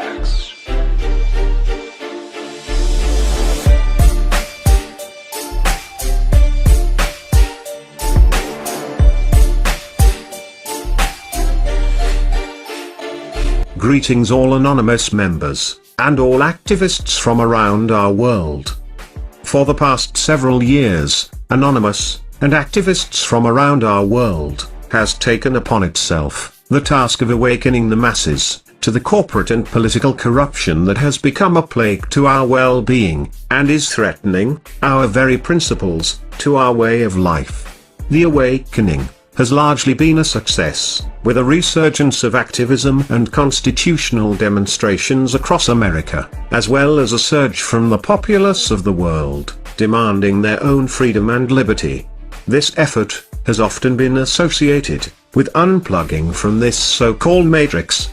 Max. Greetings all anonymous members, and all activists from around our world. For the past several years, Anonymous, and activists from around our world, has taken upon itself the task of awakening the masses to the corporate and political corruption that has become a plague to our well-being, and is threatening our very principles to our way of life. The awakening has largely been a success, with a resurgence of activism and constitutional demonstrations across America, as well as a surge from the populace of the world, demanding their own freedom and liberty. This effort has often been associated with unplugging from this so-called matrix.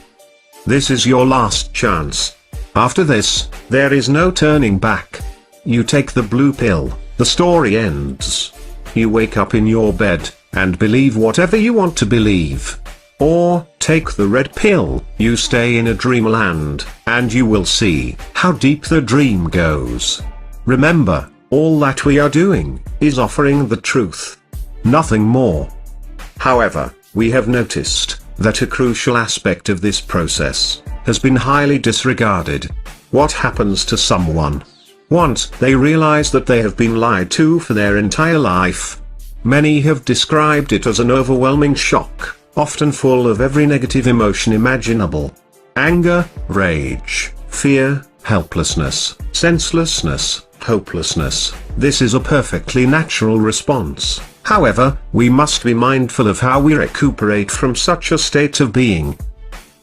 This is your last chance. After this, there is no turning back. You take the blue pill, the story ends. You wake up in your bed and believe whatever you want to believe. Or, take the red pill, you stay in a dreamland, and you will see how deep the dream goes. Remember, all that we are doing is offering the truth. Nothing more. However, we have noticed that a crucial aspect of this process has been highly disregarded. What happens to someone once they realize that they have been lied to for their entire life? Many have described it as an overwhelming shock, often full of every negative emotion imaginable. Anger, rage, fear, helplessness, senselessness, hopelessness. This is a perfectly natural response. However, we must be mindful of how we recuperate from such a state of being.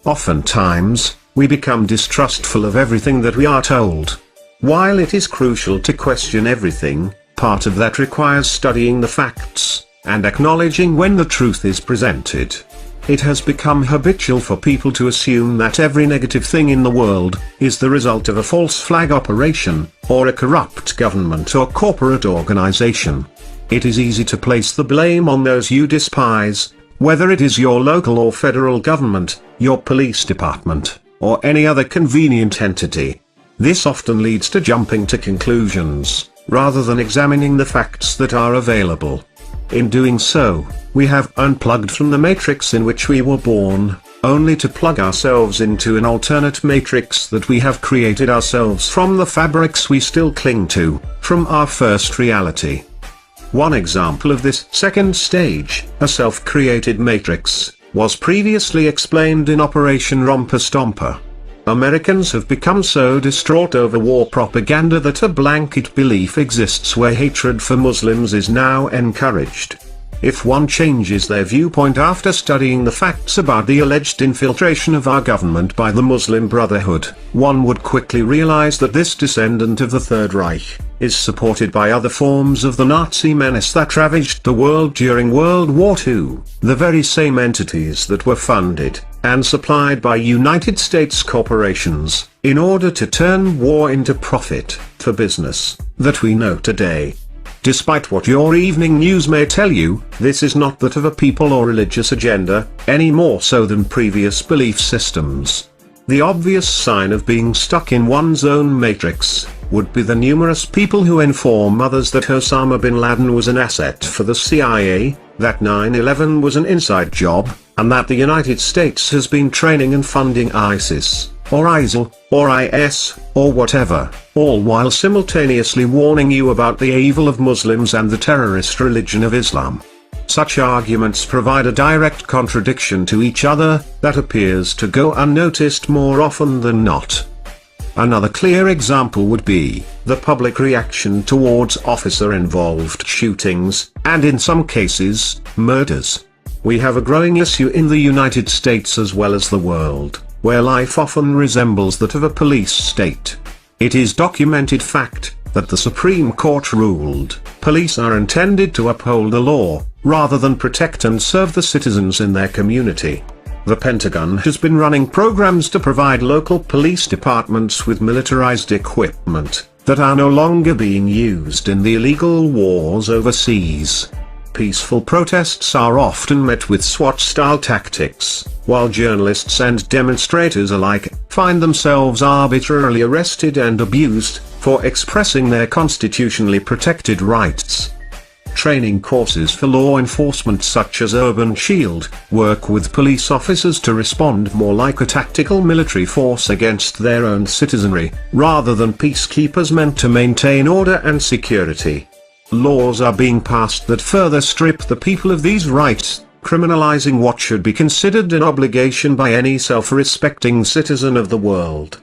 Oftentimes, we become distrustful of everything that we are told. While it is crucial to question everything, part of that requires studying the facts, and acknowledging when the truth is presented. It has become habitual for people to assume that every negative thing in the world is the result of a false flag operation, or a corrupt government or corporate organization. It is easy to place the blame on those you despise, whether it is your local or federal government, your police department, or any other convenient entity. This often leads to jumping to conclusions, rather than examining the facts that are available. In doing so, we have unplugged from the matrix in which we were born, only to plug ourselves into an alternate matrix that we have created ourselves from the fabrics we still cling to, from our first reality. One example of this second stage, a self-created matrix, was previously explained in Operation Romper Stomper. Americans have become so distraught over war propaganda that a blanket belief exists where hatred for Muslims is now encouraged. If one changes their viewpoint after studying the facts about the alleged infiltration of our government by the Muslim Brotherhood, one would quickly realize that this descendant of the Third Reich is supported by other forms of the Nazi menace that ravaged the world during World War II, the very same entities that were funded and supplied by United States corporations, in order to turn war into profit, for business, that we know today. Despite what your evening news may tell you, this is not that of a people or religious agenda, any more so than previous belief systems. The obvious sign of being stuck in one's own matrix would be the numerous people who inform others that Osama bin Laden was an asset for the CIA, that 9/11 was an inside job, and that the United States has been training and funding ISIS, or ISIL, or IS, or whatever, all while simultaneously warning you about the evil of Muslims and the terrorist religion of Islam. Such arguments provide a direct contradiction to each other that appears to go unnoticed more often than not. Another clear example would be the public reaction towards officer-involved shootings, and in some cases, murders. We have a growing issue in the United States as well as the world, where life often resembles that of a police state. It is documented fact that the Supreme Court ruled police are intended to uphold the law, rather than protect and serve the citizens in their community. The Pentagon has been running programs to provide local police departments with militarized equipment that are no longer being used in the illegal wars overseas. peaceful protests are often met with SWAT-style tactics, while journalists and demonstrators alike find themselves arbitrarily arrested and abused for expressing their constitutionally protected rights. Training courses for law enforcement such as Urban Shield work with police officers to respond more like a tactical military force against their own citizenry, rather than peacekeepers meant to maintain order and security. Laws are being passed that further strip the people of these rights, criminalizing what should be considered an obligation by any self-respecting citizen of the world.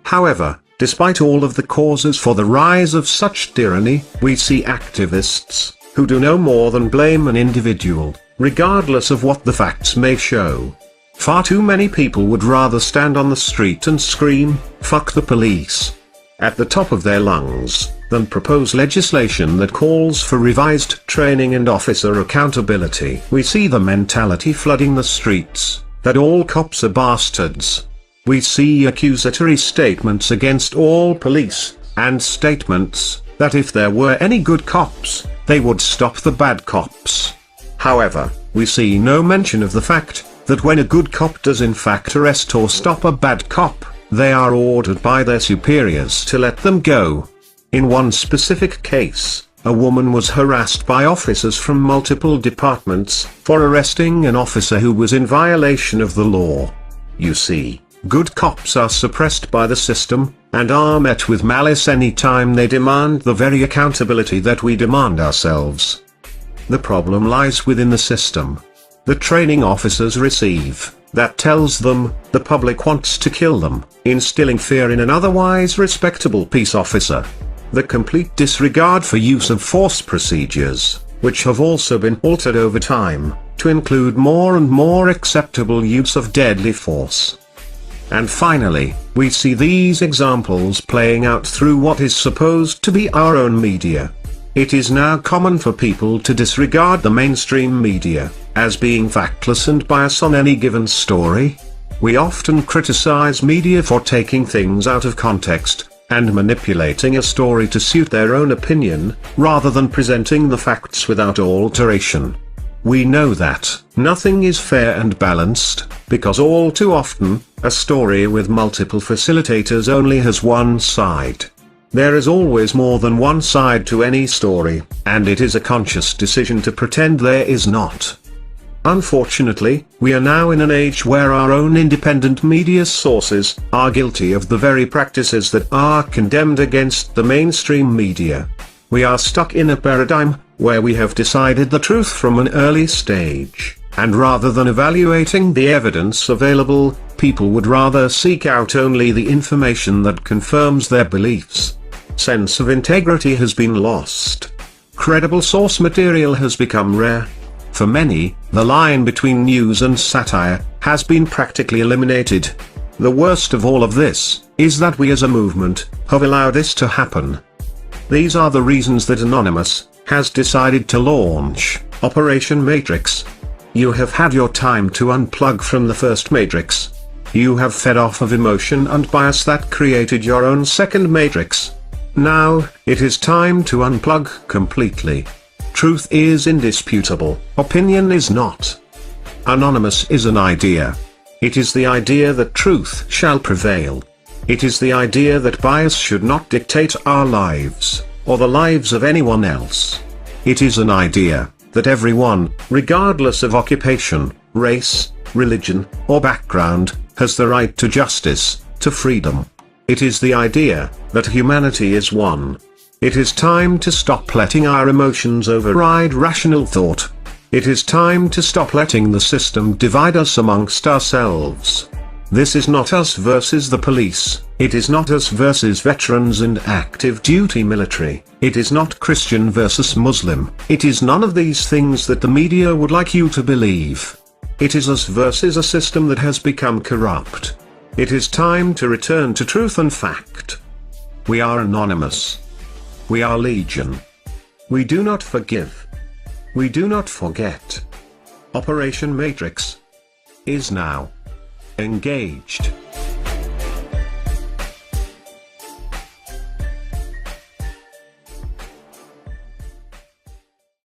However, despite all of the causes for the rise of such tyranny, we see activists who do no more than blame an individual, regardless of what the facts may show. Far too many people would rather stand on the street and scream, "Fuck the police," at the top of their lungs, than propose legislation that calls for revised training and officer accountability. We see the mentality flooding the streets, that all cops are bastards. We see accusatory statements against all police, and statements that if there were any good cops, they would stop the bad cops. However, we see no mention of the fact that when a good cop does in fact arrest or stop a bad cop, they are ordered by their superiors to let them go. In one specific case, a woman was harassed by officers from multiple departments for arresting an officer who was in violation of the law. You see, good cops are suppressed by the system, and are met with malice any time they demand the very accountability that we demand ourselves. The problem lies within the system. The training officers receive, that tells them, the public wants to kill them, instilling fear in an otherwise respectable peace officer. The complete disregard for use of force procedures, which have also been altered over time, to include more and more acceptable use of deadly force. And finally, we see these examples playing out through what is supposed to be our own media. It is now common for people to disregard the mainstream media, as being factless and biased on any given story. We often criticize media for taking things out of context, and manipulating a story to suit their own opinion, rather than presenting the facts without alteration. We know that nothing is fair and balanced, because all too often, a story with multiple facilitators only has one side. There is always more than one side to any story, and it is a conscious decision to pretend there is not. Unfortunately, we are now in an age where our own independent media sources are guilty of the very practices that are condemned against the mainstream media. We are stuck in a paradigm where we have decided the truth from an early stage, and rather than evaluating the evidence available, people would rather seek out only the information that confirms their beliefs. Sense of integrity has been lost. Credible source material has become rare. For many, the line between news and satire has been practically eliminated. The worst of all of this is that we as a movement have allowed this to happen. These are the reasons that Anonymous has decided to launch Operation Matrix. You have had your time to unplug from the first Matrix. You have fed off of emotion and bias that created your own second Matrix. Now, it is time to unplug completely. Truth is indisputable, opinion is not. Anonymous is an idea. It is the idea that truth shall prevail. It is the idea that bias should not dictate our lives, or the lives of anyone else. It is an idea that everyone, regardless of occupation, race, religion, or background, has the right to justice, to freedom. It is the idea that humanity is one. It is time to stop letting our emotions override rational thought. It is time to stop letting the system divide us amongst ourselves. This is not us versus the police, it is not us versus veterans and active duty military, it is not Christian versus Muslim, it is none of these things that the media would like you to believe. It is us versus a system that has become corrupt. It is time to return to truth and fact. We are Anonymous. We are Legion. We do not forgive. We do not forget. Operation Matrix is now engaged.